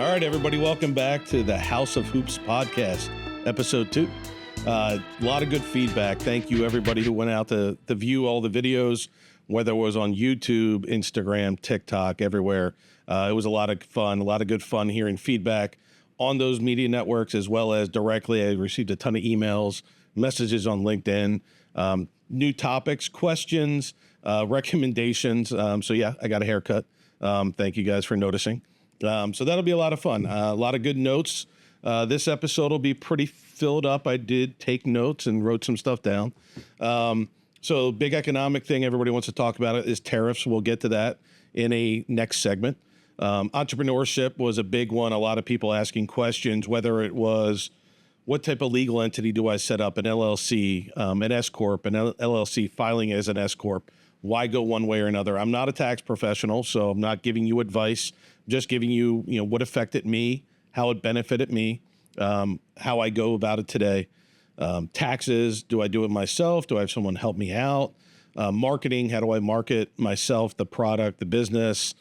All right, everybody, welcome back to the House of Hoops podcast, episode 2. A lot of good feedback. Thank you, everybody who went out to view all the videos, whether it was on YouTube, Instagram, TikTok, everywhere. It was a lot of fun, a lot of good fun hearing feedback on those media networks, as well as directly. I received a ton of emails, messages on LinkedIn, new topics, questions, recommendations. So yeah, I got a haircut. Thank you guys for noticing. So that'll be a lot of fun. A lot of good notes. This episode will be pretty filled up. I did take notes and wrote some stuff down. So big economic thing everybody wants to talk about is tariffs. We'll get to that in a next segment. Entrepreneurship was a big one. A lot of people asking questions, whether it was what type of legal entity do I set up, an LLC, an S-Corp, an LLC filing as an S-Corp. Why go one way or another? I'm not a tax professional, so I'm not giving you advice. I'm just giving you, what affected me, how it benefited me, how I go about it today. Taxes, do I do it myself? Do I have someone help me out? Marketing, how do I market myself, the product, the business?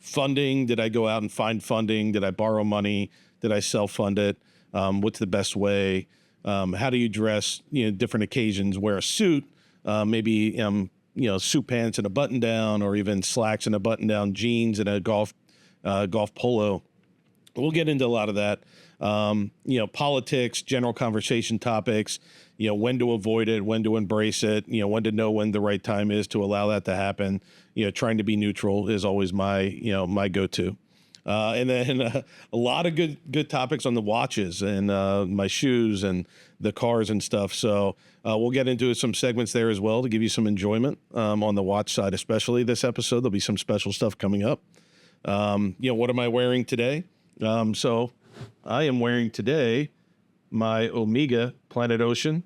Funding, did I go out and find funding? Did I borrow money? Did I self-fund it? What's the best way? How do you dress, different occasions? Wear a suit, maybe, suit pants and a button down, or even slacks and a button down, jeans and a golf polo. We'll get into a lot of that. Politics, general conversation topics, when to avoid it, when to embrace it, when to know when the right time is to allow that to happen. Trying to be neutral is always my go-to. And then a lot of good topics on the watches and my shoes and the cars and stuff. So we'll get into some segments there as well to give you some enjoyment on the watch side, especially this episode. There'll be some special stuff coming up. What am I wearing today? So I am wearing today my Omega Planet Ocean,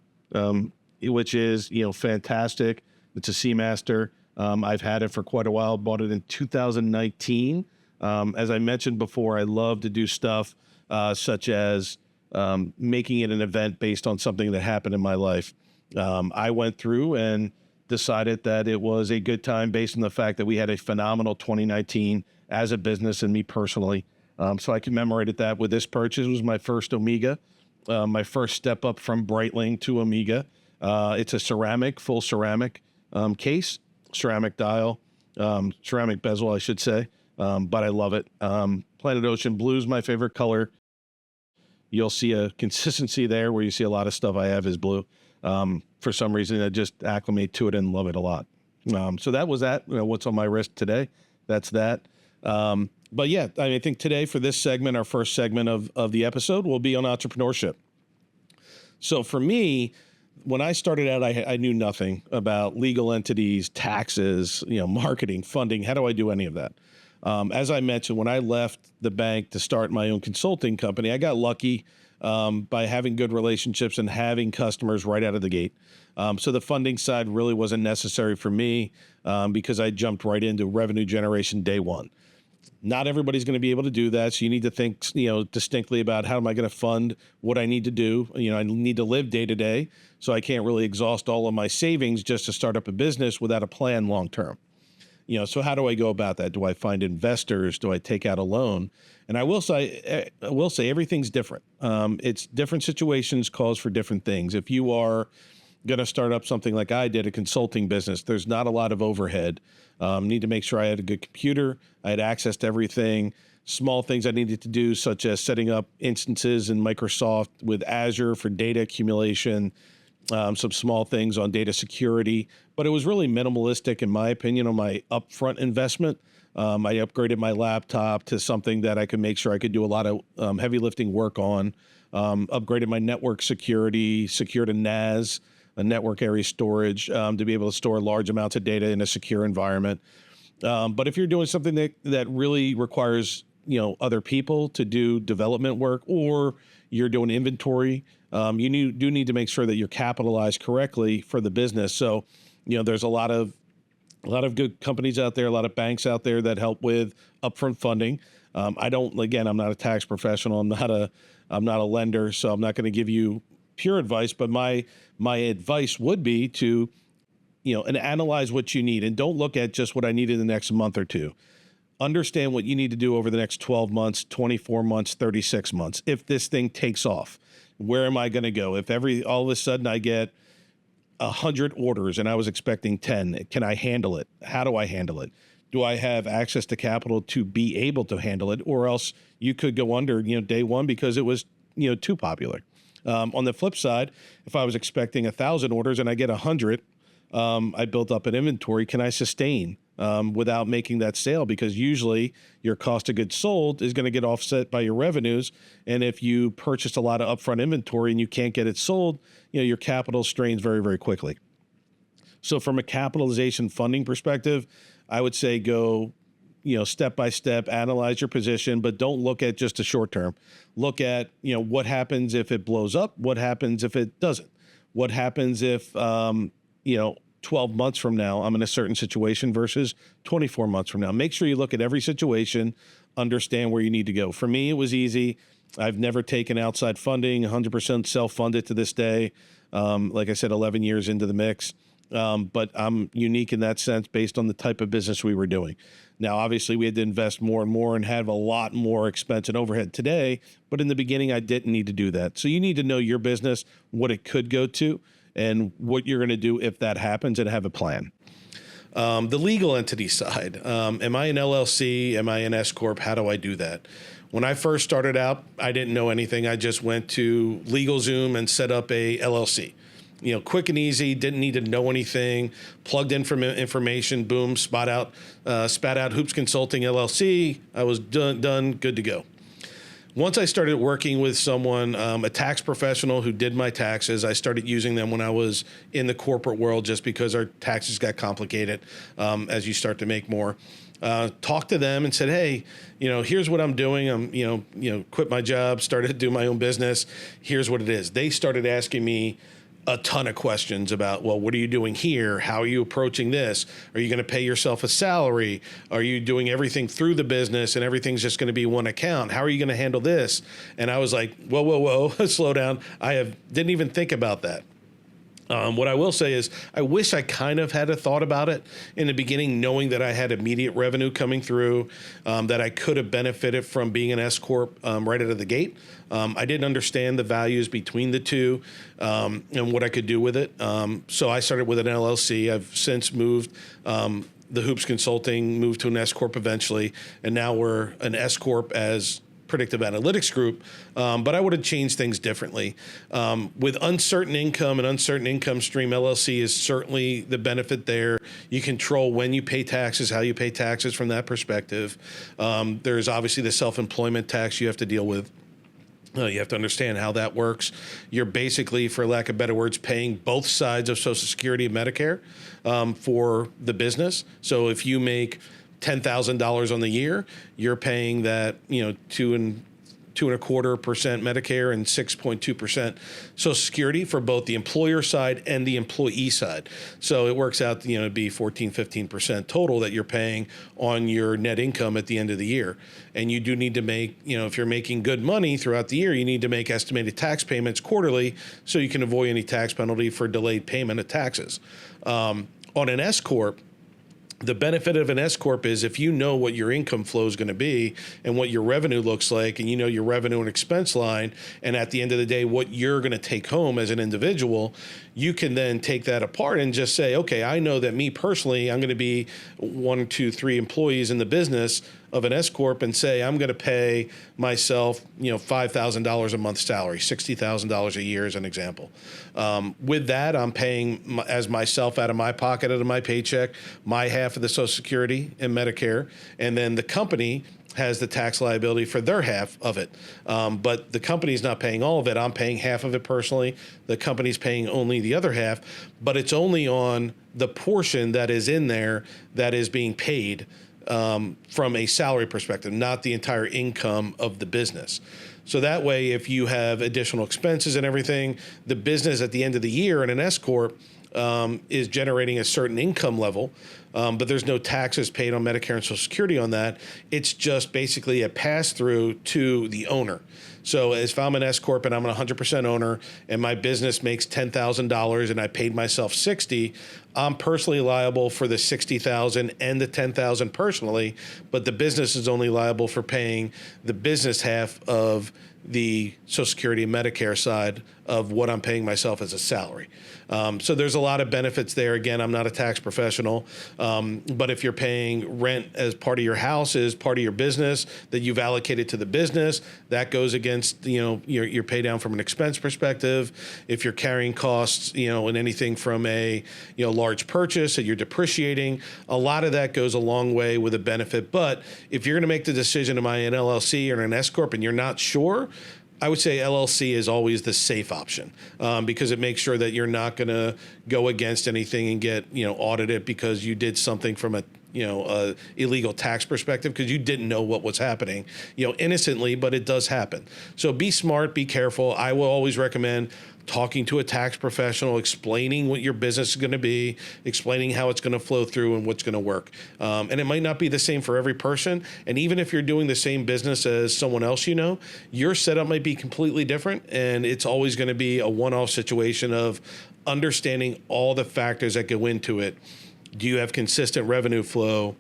which is, fantastic. It's a Seamaster. I've had it for quite a while, bought it in 2019. As I mentioned before, I love to do stuff such as making it an event based on something that happened in my life. I went through and decided that it was a good time based on the fact that we had a phenomenal 2019 as a business and me personally. So I commemorated that with this purchase. It was my first Omega, my first step up from Breitling to Omega. It's a full ceramic case, ceramic dial, ceramic bezel, I should say. But I love it. Planet Ocean blue is my favorite color. You'll see a consistency there where you see a lot of stuff I have is blue. For some reason, I just acclimate to it and love it a lot. So that was that. What's on my wrist today? That's that. But yeah, I think today for this segment, our first segment of the episode, will be on entrepreneurship. So for me, when I started out, I knew nothing about legal entities, taxes, marketing, funding. How do I do any of that? As I mentioned, when I left the bank to start my own consulting company, I got lucky by having good relationships and having customers right out of the gate. So the funding side really wasn't necessary for me because I jumped right into revenue generation day one. Not everybody's going to be able to do that. So you need to think, distinctly about how am I going to fund what I need to do? I need to live day to day. So I can't really exhaust all of my savings just to start up a business without a plan long term. So how do I go about that? Do I find investors? Do I take out a loan? And I will say everything's different. It's different situations calls for different things. If you are going to start up something like I did, a consulting business, there's not a lot of overhead. Need to make sure I had a good computer. I had access to everything. Small things I needed to do, such as setting up instances in Microsoft with Azure for data accumulation, some small things on data security, but it was really minimalistic, in my opinion, on my upfront investment. I upgraded my laptop to something that I could make sure I could do a lot of heavy lifting work on, upgraded my network security, secured a NAS, a network area storage, to be able to store large amounts of data in a secure environment. But if you're doing something that really requires, other people to do development work, or you're doing inventory, you do need to make sure that you're capitalized correctly for the business. So, there's a lot of good companies out there, a lot of banks out there that help with upfront funding. I'm not a tax professional. I'm not a lender, so I'm not going to give you pure advice, but my advice would be to, and analyze what you need, and don't look at just what I need in the next month or two. understand what you need to do over the next 12 months, 24 months, 36 months. If this thing takes off, where am I going to go? If all of a sudden I get 100 orders and I was expecting 10, can I handle it? How do I handle it? Do I have access to capital to be able to handle it? Or else you could go under, day one because it was, too popular. On the flip side, if I was expecting 1,000 orders and I get 100, I built up an inventory. Can I sustain without making that sale? Because usually your cost of goods sold is going to get offset by your revenues. And if you purchased a lot of upfront inventory and you can't get it sold, your capital strains very, very quickly. So from a capitalization funding perspective, I would say go, step by step, analyze your position, but don't look at just a short term. Look at, what happens if it blows up? What happens if it doesn't? What happens if, 12 months from now, I'm in a certain situation versus 24 months from now? Make sure you look at every situation, understand where you need to go. For me, it was easy. I've never taken outside funding, 100% self-funded to this day. Like I said, 11 years into the mix. But I'm unique in that sense based on the type of business we were doing. Now, obviously, we had to invest more and more and have a lot more expense and overhead today. But in the beginning, I didn't need to do that. So you need to know your business, what it could go to, and what you're going to do if that happens, and have a plan. The legal entity side, am I an LLC? Am I an S-Corp? How do I do that? When I first started out, I didn't know anything. I just went to LegalZoom and set up a LLC. Quick and easy, didn't need to know anything, plugged in from information, boom, spat out Hoops Consulting LLC. I was done, good to go. Once I started working with someone, a tax professional who did my taxes, I started using them when I was in the corporate world just because our taxes got complicated as you start to make more. Talked to them and said, hey, here's what I'm doing. I'm, quit my job, started to do my own business. Here's what it is. They started asking me a ton of questions about, well, what are you doing here? How are you approaching this? Are you going to pay yourself a salary? Are you doing everything through the business and everything's just going to be one account? How are you going to handle this? And I was like, whoa, slow down. Didn't even think about that. What I will say is I wish I kind of had a thought about it in the beginning, knowing that I had immediate revenue coming through, that I could have benefited from being an S-Corp right out of the gate. I didn't understand the values between the two and what I could do with it. So I started with an LLC. I've since moved the Hoops Consulting, moved to an S-Corp eventually, and now we're an S-Corp as Predictive Analytics Group, but I would have changed things differently. With uncertain income and uncertain income stream, LLC is certainly the benefit there. You control when you pay taxes, how you pay taxes from that perspective. There's obviously the self-employment tax you have to deal with. You have to understand how that works. You're basically, for lack of better words, paying both sides of Social Security and Medicare for the business. So if you make $10,000 on the year, you're paying that, 2.25% Medicare and 6.2% Social Security for both the employer side and the employee side. So it works out, to be 15% total that you're paying on your net income at the end of the year. And you do need to make, if you're making good money throughout the year, you need to make estimated tax payments quarterly so you can avoid any tax penalty for delayed payment of taxes. On an S-Corp, the benefit of an S-Corp is if you know what your income flow is going to be and what your revenue looks like, and you know your revenue and expense line, and at the end of the day, what you're going to take home as an individual, you can then take that apart and just say, okay, I know that me personally, I'm going to be 1, 2, 3 employees in the business of an S-Corp and say, I'm going to pay myself, $5,000 a month salary, $60,000 a year as an example. With that, I'm paying as myself out of my pocket, out of my paycheck, my half of the Social Security and Medicare, and then the company has the tax liability for their half of it. But the company's not paying all of it. I'm paying half of it personally. The company's paying only the other half, but it's only on the portion that is in there that is being paid from a salary perspective, not the entire income of the business. So that way, if you have additional expenses and everything, the business at the end of the year in an S-Corp is generating a certain income level. but there's no taxes paid on Medicare and Social Security on that. It's just basically a pass-through to the owner. So if I'm an S-Corp and I'm an 100% owner and my business makes $10,000 and I paid myself $60,000, I'm personally liable for the $60,000 and the $10,000 personally, but the business is only liable for paying the business half of the Social Security and Medicare side of what I'm paying myself as a salary. So there's a lot of benefits there. Again, I'm not a tax professional, but if you're paying rent as part of your house, as part of your business that you've allocated to the business, that goes against, your pay down from an expense perspective. If you're carrying costs, in anything from a, large purchase that you're depreciating, a lot of that goes a long way with a benefit. But if you're going to make the decision, am I an LLC or an S-Corp, and you're not sure, I would say LLC is always the safe option, because it makes sure that you're not going to go against anything and get, audited because you did something from a illegal tax perspective because you didn't know what was happening, innocently, but it does happen. So be smart, be careful. I will always recommend talking to a tax professional, explaining what your business is going to be, explaining how it's going to flow through and what's going to work. And it might not be the same for every person. And even if you're doing the same business as someone else, your setup might be completely different. And it's always going to be a one-off situation of understanding all the factors that go into it. Do you have consistent revenue flow?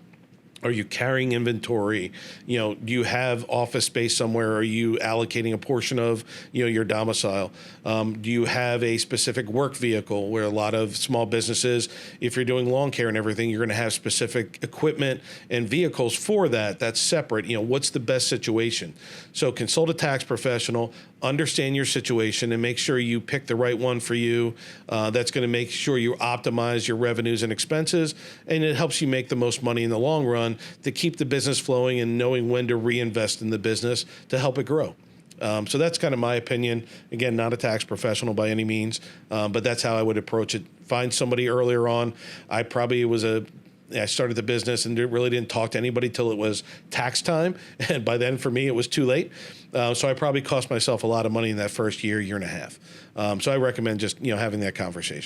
Are you carrying inventory? Do you have office space somewhere? Are you allocating a portion of, your domicile? Do you have a specific work vehicle where a lot of small businesses, if you're doing lawn care and everything, you're going to have specific equipment and vehicles for that. That's separate. What's the best situation? So consult a tax professional, understand your situation, and make sure you pick the right one for you. That's going to make sure you optimize your revenues and expenses, and it helps you make the most money in the long run to keep the business flowing and knowing when to reinvest in the business to help it grow. So that's kind of my opinion. Again, not a tax professional by any means, but that's how I would approach it. Find somebody earlier on. I started the business and really didn't talk to anybody till it was tax time. And by then, for me, it was too late. So I probably cost myself a lot of money in that first year and a half. So I recommend just, having that conversation.